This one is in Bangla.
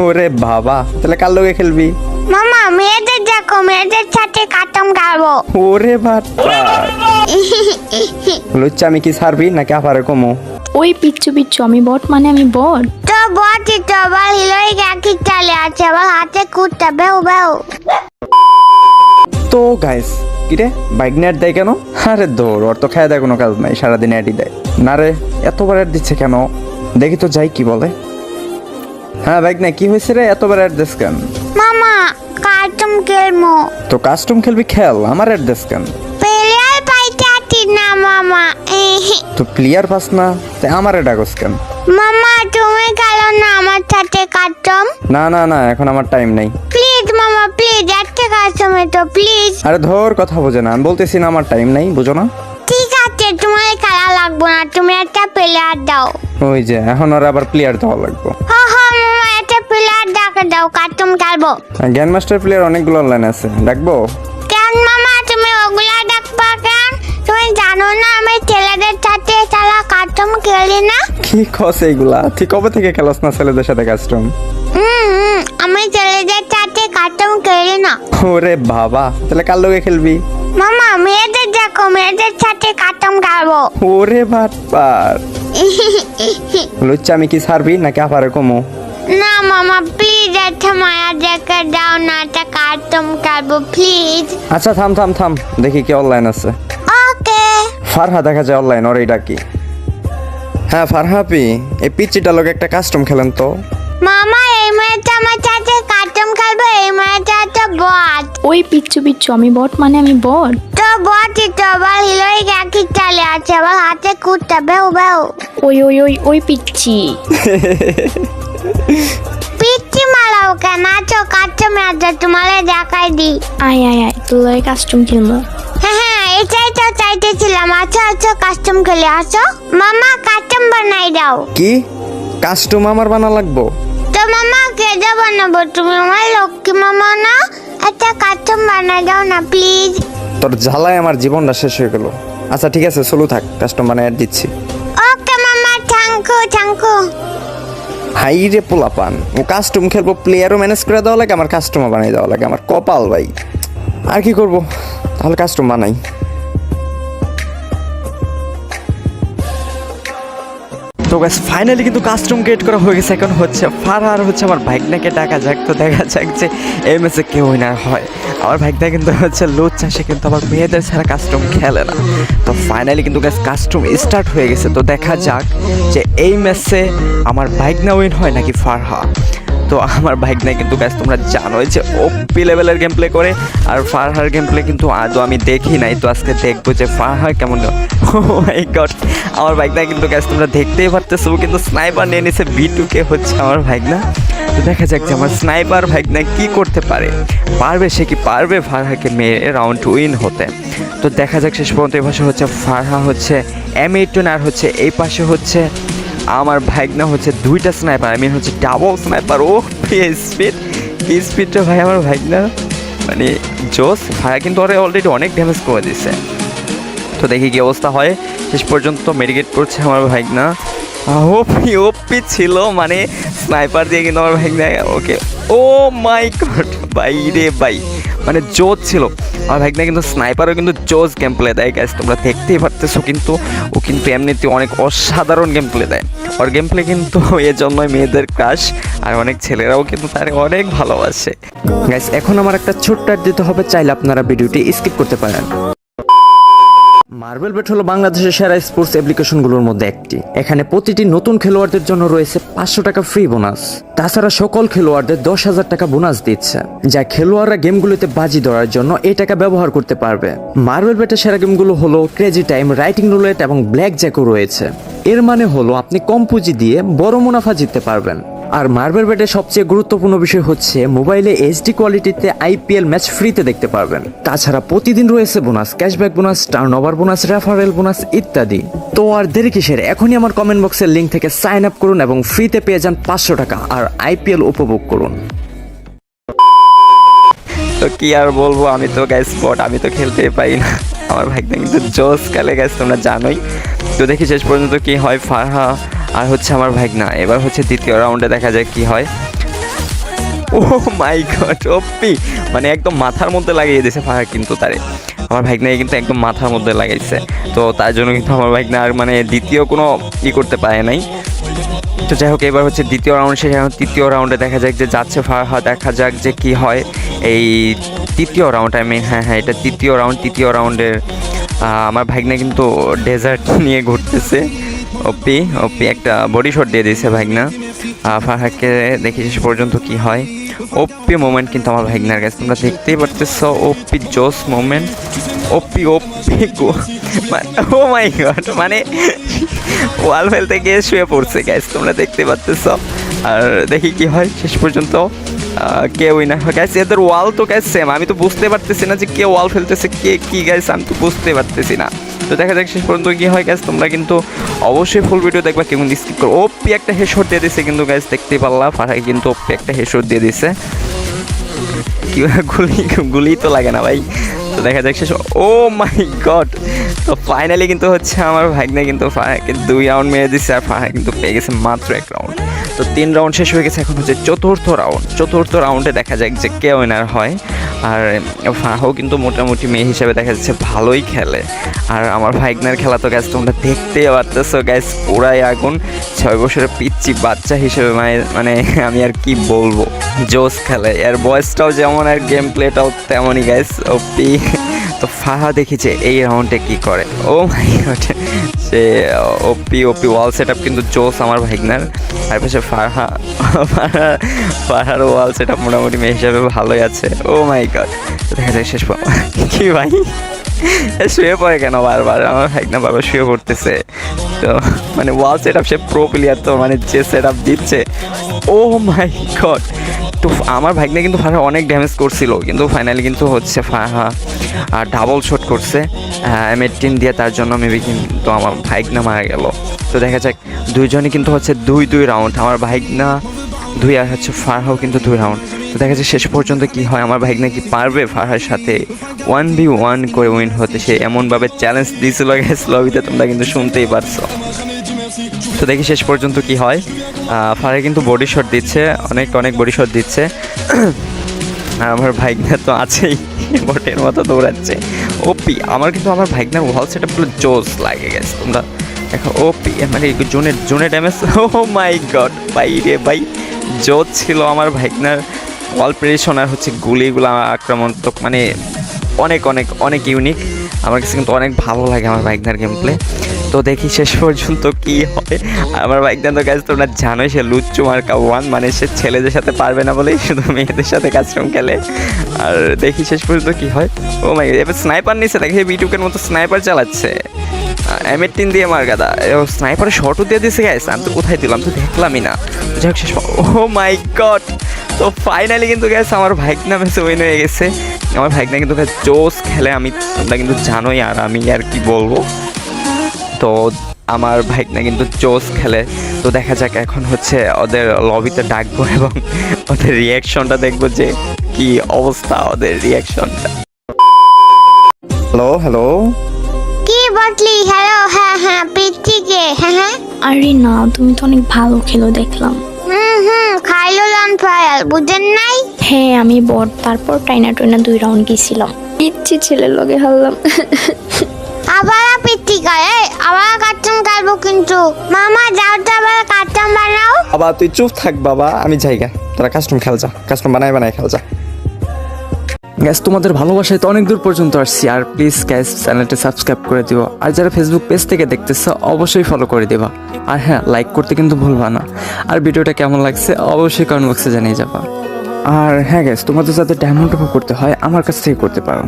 ওরে বাবা, তাহলে কার লগে খেলবি? মামা মেয়েদের দেখো, মেয়েদের সাথে কাটম গাবো। ওরে বাবা, লুচ্চা আমি কি ছাড়বি নাকি আপারে কমো? ওই পিচ্ছু পিচ্ছু আমি বট মানে আমি বট। তো বটি তো বল হিলোই গাকি চালে আছে, বল হাতে কুটটা বেউ বেউ। তো গাইস, কিরে বাইক নেট দেয় কেন? আরে দৌড়, ওর তো খায় দেয় কোনো কাজ নাই, সারাদিন অ্যাডই দেয় না রে। এতবার অ্যাড দিচ্ছে কেন? দেখি তো যাই কি বলে। হ্যাঁ বাইক না, কি হয়েছে রে, এতবার অ্যাড দিস কেন? মামা কাটম খেলমো। তো কাস্টম খেলবি খেল, আমার অ্যাড দিস কেন? প্লেয়ার পাইতে আছি না মামা। তো প্লেয়ার পাস না, তাই আমার অ্যাড আগস কেন? মামা তুমি খেলো না আমার সাথে কাটম। না না না, এখন আমার টাইম নেই। প্লিজ মামা প্লিজ, একটা কাটমে তো প্লিজ। আরে ধর, কথা বোঝে না, আমি বলতেছি না আমার টাইম নেই, বুঝো না? ঠিক আছে তোমার খেলা লাগবো না, তুমি একটা প্লেয়ার দাও। ওই যে এখন ওর আবার প্লেয়ার দেওয়া লাগবে। হ হ মামা, একটা প্লেয়ার ডাকে দাও, কাটম খেলবো। গ্র্যান্ড মাস্টার প্লেয়ার অনেকগুলো অনলাইন আছে, ডাকবো? কেন মামা তুমি ওগুলা ডাকবা কেন? তুমি জানো না আমি ছেলেদের সাথে খেলা কাটম খেলি না। কি খস এইগুলা? তুই কবে থেকে খেলাস না ছেলেদের সাথে কাস্টম? আমি ছেলেদের সাথে কাটম খেলি না। ওরে বাবা, তাহলে কার লগে খেলবি? মামা মেয়েদের দেখো, মেয়েদের সাথে কাটম খেলবো। ওরে বাটপার, লুচ্চা আমি কি ছাড়বি নাকি আপারে কমো? না মামা প্লিজ একটা মায়া দেখে দাও না, একটা কাটম খেলবো প্লিজ। আচ্ছা থাম থাম থাম, দেখি কি অনলাইন আছে। ওকে ফারহা দেখা যায় অনলাইন, ওর এইটা কি? হ্যাঁ ফারহাপি, এই পিচ্চিটা লোক একটা কাস্টম খেলেন তো। মামা এই মেয়েটা আমার সাথে কাটম খেলবো, এই মেয়েটা তো বট। ওই পিচ্ছু পিচ্ছু আমি বট মানে আমি বট। তো বটি তো বল হিলোই গাকি চালে আছে, বল হাতে কুটটা বেউ বেউ। ওই ওই ওই ওই পিচ্ছি। পিচ্ছি মারাও কেন? আছো কাটম আছে, তোমারে দেখাই দি। আয় আয় আয়, তোর কাস্টম খেলবো। হ্যাঁ এটাই তো চাইতেছিলাম। আছো আছো কাস্টম খেলে আসো। মামা কাস্টম বানাই দাও। কি কাস্টম আমার বানা লাগবো? তো মামা কেটে বানাবো, তুমি আমার লক্ষ্মী মামা না? একটা কাস্টম বানাই দাও না প্লিজ। তোর জ্বালায় আমার জীবনটা শেষ হয়ে গেল। আচ্ছা ঠিক আছে, চলু থাক, কাস্টম বানায় অ্যাড দিচ্ছি। ওকে মামা, থ্যাংকু থ্যাংকু। হাই রে পোলাপান, ও কাস্টম খেলবো, প্লেয়ারও ম্যানেজ করে দেওয়া লাগে, আমার কাস্টমও বানাই দেওয়া লাগে, আমার কপাল ভাই। আর কি করবো, তাহলে কাস্টম বানাই। তো গাইস ফাইনালি কিন্তু কাস্টম ক্রিয়েট করা হয়ে গেছে। এখন হচ্ছে ফারহার হচ্ছে আমার ভাইগনাকে ডাকা যাক, তো দেখা যাক যে এই ম্যাচে কেউ উইনার হয়। আমার ভাইগনা কিন্তু হচ্ছে লুচ্চা, সে কিন্তু আবার মেয়েদের ছাড়া কাস্টম খেলে না। তো ফাইনালি কিন্তু গাইস কাস্টম স্টার্ট হয়ে গেছে, তো দেখা যাক যে এই ম্যাচে আমার ভাইগনা উইন হয় নাকি ফারহা। তো আমার ভাইগনা কিন্তু গাইস তোমরা জানোই যে ওপি লেভেলের গেম প্লে করে, আর ফারহার গেম প্লে কিন্তু আদৌ আমি দেখি নাই। তো আজকে দেখবো যে ফারহা কেমন। ও মাই গড, আমার ভাইগনা কিন্তু গাইস তোমরা দেখতেই পারতেছো, কিন্তু স্নাইপার নিয়ে নিছে B2K হচ্ছে আমার ভাইগনা। তো দেখা যাক যে আমার স্নাইপার ভাইগনা কি করতে পারে, পারবে সে কি পারবে ফারহাকে মেরে রাউন্ড উইন হতে। তো দেখা যাক শেষ পর্যন্ত। এই পাশে হচ্ছে ফারহা হচ্ছে M18, আর হচ্ছে এই পাশে হচ্ছে আমার ভাইগনা হচ্ছে দুইটা স্নাইপার, আমি হচ্ছে ডাবল স্নাইপার। ও স্পিডটা ভাই আমার ভাইগনা মানে জোস। ফায়ার কিন্তু ওরা অলরেডি অনেক ড্যামেজ করে দিছে। তো দেখি কি অবস্থা হয়। শেষ পর্যন্ত মেডিকেট করছে আমার ভাইগনা। ওপি ছিল মানে স্নাইপার দিয়ে কিন্তু আমার ভাইগনা। ওকে, ও মাই গড ভাই রে ভাই, মানে জোস ছিল আমার ভাইগনা, কিন্তু স্নাইপারও কিন্তু জোস গেম প্লে দেয় গাইস, তোমরা দেখতেই পারতেছো। কিন্তু ও কিন্তু এমনিতে অনেক অসাধারণ গেম প্লে দেয়। ওর গেম প্লে কিন্তু এর জন্যই মেয়েদের ক্রাশ, আর অনেক ছেলেরাও কিন্তু তার অনেক ভালোবাসে। গাইস এখন আমার একটা ছোট্ট অ্যাড দিতে হবে, চাইলে আপনারা ভিডিওটি স্কিপ করতে পারেন। মার্বেল বেট হলো বাংলাদেশের সেরা স্পোর্টস অ্যাপ্লিকেশনগুলোর মধ্যে একটি। এখানে প্রতিটি নতুন খেলোয়াড়দের জন্য রয়েছে 500 টাকা ফ্রি বোনাস। তাছাড়া সকল খেলোয়াড়দের 10,000 টাকা বোনাস দিচ্ছে, যা খেলোয়াড়রা গেমগুলোতে বাজি ধরার জন্য এই টাকা ব্যবহার করতে পারবে। মার্বেল বেটের সেরা গেমগুলো হলো ক্রেজি টাইম, রাইটিং রুলেট এবং ব্ল্যাক জ্যাকও রয়েছে। এর মানে হলো আপনি কম পুঁজি দিয়ে বড় মুনাফা জিততে পারবেন। আর মার্বেল বেটের সবচেয়ে গুরুত্বপূর্ণ বিষয় হচ্ছে মোবাইলে HD কোয়ালিটিতে IPL ম্যাচ ফ্রিতে দেখতে পারবেন। তাছাড়া প্রতিদিন রয়েছে bonus, cashback bonus, turn over bonus, referral bonus ইত্যাদি। তো আর দেরি কিসের, এখনই আমার কমেন্ট বক্সের লিঙ্ক থেকে সাইন আপ করুন এবং ফ্রিতে পেয়ে যান 500 টাকা আর IPL উপভোগ করুন। তো কি আর বলবো, আমি তো গাইস বট, আমি তো খেলতেই পারি না। আমার ভাইটা কিন্তু জোস খেলে গাইস, তোমরা জানোই। তো দেখি শেষ পর্যন্ত কি হয়। ফারহা আর হচ্ছে আমার ভাইগনা, এবার হচ্ছে দ্বিতীয় রাউন্ডে দেখা যায় কি হয়। ও মাই গড ওপি, মানে একদম মাথার মধ্যে লাগিয়ে দিয়েছে ফারাহ কিন্তু তারে। আমার ভাইগনাকে কিন্তু একদম মাথার মধ্যে লাগাইছে। তো তার জন্য কিন্তু আমার ভাইগনা আর মানে দ্বিতীয় কোনো করতে পারে নাই। তো যাই হোক, এবার হচ্ছে দ্বিতীয় রাউন্ড শেষ। এখন তৃতীয় রাউন্ডে দেখা যাক যে যাচ্ছে ফারাহ, দেখা যাক যে কি হয় এই তৃতীয় রাউন্ড। হ্যাঁ এটা তৃতীয় রাউন্ড। তৃতীয় রাউন্ডের আমার ভাইগনা কিন্তু ডেজার্ট নিয়ে ঘুরতেছে। ওপি একটা বডি শট দিয়ে দিয়েছে ভাইগনা ফারাহকে। দেখি শেষ পর্যন্ত কি হয়। ওপি মোমেন্ট কিন্তু আমার ভাইগনার কাছে, তোমরা দেখতেই পারতেছো। ওপি জোস মোমেন্ট, ওপি ও মাই গড, মানে ওয়াল ফেলতে গিয়ে শুয়ে পড়ছে গ্যাস, তোমরা দেখতে পাচ্ছ। আর দেখি কি হয় শেষ পর্যন্ত, কে উইনার হয় গ্যাস। এদের ওয়াল তো গ্যাস সেম, আমি তো বুঝতে পারতেছি না যে কে ওয়াল ফেলতেছে কে কি গ্যাস, আমি তো বুঝতে পারতেছি না। তো দেখা যাক শেষ পর্যন্ত কি হয় গ্যাস। তোমরা কিন্তু অবশ্যই ফুল ভিডিও দেখবা, কেউ কিন্তু স্কিপ করো। ওপি একটা হেডশট দিয়ে দিছে কিন্তু গ্যাস, দেখতেই পারলা ফারাহ কিন্তু ওপি একটা হেডশট দিয়ে দিছে। কি গুলি তো লাগে না ভাই। তো দেখা যাক শেষ। ও মাই গড, তো ফাইনালি কিন্তু হচ্ছে আমার ভাইগনা কিন্তু ফারাহকে 2 রাউন্ড মেরে দিচ্ছে, আর ফারাহ কিন্তু পেয়ে গেছে মাত্র 1 রাউন্ড। তো 3 রাউন্ড শেষ হয়ে গেছে, এখন হচ্ছে চতুর্থ রাউন্ড। চতুর্থ রাউন্ডে দেখা যাক যে কে উইনার হয়। আর ফারাহও কিন্তু মোটামুটি মেয়ে হিসেবে দেখা যাচ্ছে ভালোই খেলে। আর আমার ভাইগনার খেলা তো গ্যাস তোমরা দেখতেই পারতেছো গ্যাস, পুরাই আগুন। 6 বছরের পিচ্চি বাচ্চা হিসেবে মানে আমি আর কি বলবো, জোস খেলে। আর বয়সটাও যেমন আর গেম প্লেটাও তেমনই গ্যাস, ওপি। তো ফারাহ দেখি যে এই রাউন্ডে কি করে। ও মাই গড, সে ওপি ওয়াল সেট আপ কিন্তু জোস আমার ভাইগনার। আর পাশে ফারহার ওয়াল সেট আপ মোটামুটি মেয়ে হিসাবে ভালোই আছে। ও মাই গড, দেখা যায় শেষ কি ভাই শুয়ে পড়ে কেন বারবার, আমার ভাইগনা বারবার শুয়ে পড়তেছে। তো মানে ওয়াল সেট আপ, সে প্রো প্লেয়ার, তো মানে যে সেট আপ দিচ্ছে। ও মাই গড, তো আমার ভাইগনা কিন্তু ফারাহ অনেক ড্যামেজ করছিল, কিন্তু ফাইনালি কিন্তু হচ্ছে ফারাহ ডাবল শট করছে M18 দিয়ে, তার জন্য মেবি কিন্তু আমার ভাইগনা মারা গেল। তো দেখা যাক, দুইজনই কিন্তু হচ্ছে 2 রাউন্ড, আমার ভাইগনা 2 আর হচ্ছে ফারাহও কিন্তু 2 রাউন্ড। তো দেখা যাচ্ছে শেষ পর্যন্ত কি হয়, আমার ভাইগনা কি পারবে ফারাহের সাথে 1v1 করে উইন হতে। সে এমনভাবে চ্যালেঞ্জ দিয়েছিল গ্যাস লবিতে, তোমরা কিন্তু শুনতেই পারছো। তো দেখি শেষ পর্যন্ত কি হয়। ফারাহ কিন্তু বডি শট দিচ্ছে, অনেক বডি শট দিচ্ছে। আর আমার ভাইগনা তো আছেই, বটের মতো দৌড়াচ্ছে। ওপি আমার কিন্তু আমার ভাইগনার ওয়াল সেট আপগুলো জোস লাগে গেছে, তোমরা দেখো। ওপি মানে জোনে ড্যামেজ। ও মাই গড ভাই রে ভাই, জোস ছিল আমার ভাইগনার ওয়াল প্রেডিশন। আর হচ্ছে গুলিগুলো আক্রমণাত্মক, মানে অনেক ইউনিক। আমার কাছে কিন্তু অনেক ভালো লাগে আমার ভাইগনার গেম প্লে। তো দেখি শেষ পর্যন্ত কি হয়। আমার ভাইগনা তো কাজ তোমরা জানোই, সে লুচ্চু মার্কা 1, মানে সে ছেলেদের সাথে পারবে না বলেই শুধু মেয়েদের সাথে কাস্টম খেলে। আর দেখি শেষ পর্যন্ত কি হয়। ও মাই গড, এবার স্নাইপার নিচ্ছে, দেখি বিটুকের মতো স্নাইপার চালাচ্ছে M18 দিয়ে মার গাদা। স্নাইপারের শটও দিয়ে দিয়েছে গ্যাস, আমি তো কোথায় দিলাম তো দেখলামই না। যাই হোক শেষ। ও মাই গড, তো ফাইনালি কিন্তু গ্যাস আমার ভাইগনা ম্যাচে উইন হয়ে গেছে। আমার ভাইগনা কিন্তু জোস খেলে, তোমরা কিন্তু জানোই, আর আমি আর কি বলবো। তো আমার ভাইগনা কিন্তু জোস খেলে। তো দেখা যাক এখন হচ্ছে ওদের লবিতে ডাকবো এবং ওদের রিয়াকশনটা দেখবো যে কি অবস্থা ওদের রিয়াকশনটা। হ্যালো কি বললি? হ্যালো, হ্যাঁ পিচ্চিকে, হ্যাঁ। আরে না, তুমি তো অনেক ভালো খেলো দেখলাম। খাইলো লন ফায়ার, বুঝেন নাই? হ্যাঁ আমি বট, তারপর টাইনা 2 রাউন্ড গেছিলাম, পিচ্ছি ছেলের লগে হারলাম। আবার পিচ্চি গায়ে আবার কাস্টম কাটবো কিন্তু। মামা যাও তো আবার কাস্টম বানাও। বাবা তুই চুপ থাক বাবা, আমি যাইগা, তোরা কাস্টম খেল যা, কাস্টম বানায় খেল যা। গ্যাস তোমাদের ভালোবাসায় তো অনেক দূর পর্যন্ত আসছি, আর প্লিজ গ্যাস চ্যানেলটা সাবস্ক্রাইব করে দিও। আর যারা ফেসবুক পেজ থেকে দেখতেছো অবশ্যই ফলো করে দিবা। আর হ্যাঁ, লাইক করতে কিন্তু ভুলবা না। আর ভিডিওটা কেমন লাগছে অবশ্যই কমেন্ট বক্সে জানিয়ে যাবা। আর হ্যাঁ গ্যাস, তোমাদের যাতে ডায়মন্ড টপ করতে হয় আমার কাছ থেকে করতে পারো।